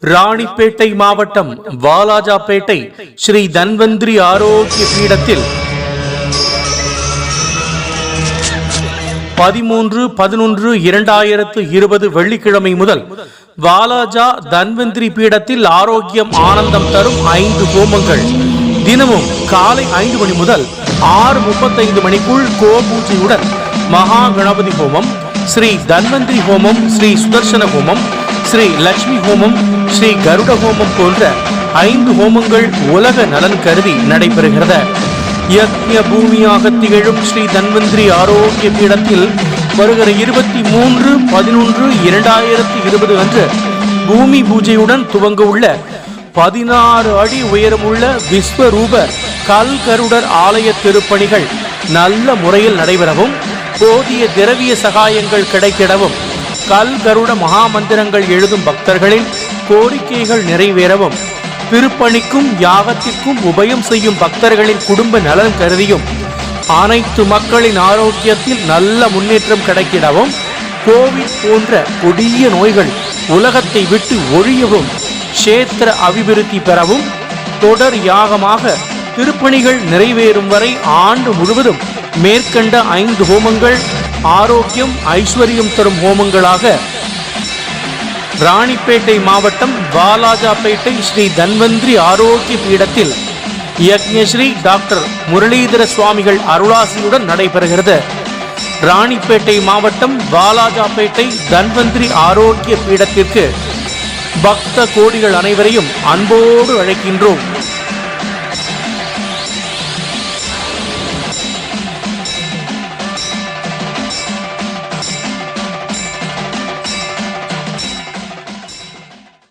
ராணிப்பேட்டை மாவட்டம் வாலாஜாபேட்டை ஸ்ரீ தன்வந்திரி ஆரோக்கிய பீடத்தில் 13/11/2020 வெள்ளிக்கிழமை முதல் வாலாஜா தன்வந்திரி பீடத்தில் ஆரோக்கியம் ஆனந்தம் தரும் 5 ஹோமங்கள் தினமும் காலை 5 மணி முதல் 6:35 மணிக்குள் கோபூஜையுடன் மகா கணபதி ஹோமம், ஸ்ரீ தன்வந்திரி ஹோமம், ஸ்ரீ சுதர்சன ஹோமம், ஸ்ரீ லட்சுமி ஹோமம், ஸ்ரீ கருட ஹோமம் போன்ற 5 ஹோமங்கள் உலக நலன் கருதி நடைபெறுகிறது. யக்ஞ பூமியாக திகழும் ஸ்ரீ தன்வந்திரி ஆரோக்கிய பீடத்தில் வருகிற 23/11/2020 அன்று பூமி பூஜையுடன் துவங்க உள்ள 16 அடி உயரமுள்ள விஸ்வரூப கல் கருடர் ஆலய திருப்பணிகள் நல்ல முறையில் நடைபெறவும், போதிய திரவிய சகாயங்கள் கிடைக்கிடவும், கல் கருட மகாமந்திரங்கள் எழுதும் பக்தர்களின் கோரிக்கைகள் நிறைவேறவும், திருப்பணிக்கும் யாகத்திற்கும் உபயம் செய்யும் பக்தர்களின் குடும்ப நலன் கருதியும், அனைத்து மக்களின் ஆரோக்கியத்தில் நல்ல முன்னேற்றம் கிடைக்கிடவும், கோவிட் போன்ற கொடிய நோய்கள் உலகத்தை விட்டு ஒழியவும், கஷேத்திர அபிவிருத்தி பெறவும், தொடர் யாகமாக திருப்பணிகள் நிறைவேறும் வரை ஆண்டு முழுவதும் மேற்கண்ட 5 ஹோமங்கள் ஆரோக்கியம் ஐஸ்வர்யம் தரும் ஹோமங்களாக ராணிப்பேட்டை மாவட்டம் வாலாஜாபேட்டை ஸ்ரீ தன்வந்திரி ஆரோக்கிய பீடத்தில் யக்ஞஸ்ரீ டாக்டர் முரளிதர சுவாமிகள் அருளாசியுடன் நடைபெறுகிறது. ராணிப்பேட்டை மாவட்டம் வாலாஜாபேட்டை தன்வந்திரி ஆரோக்கிய பீடத்திற்கு பக்த கோடிகள் அனைவரையும் அன்போடு அழைக்கின்றோம்.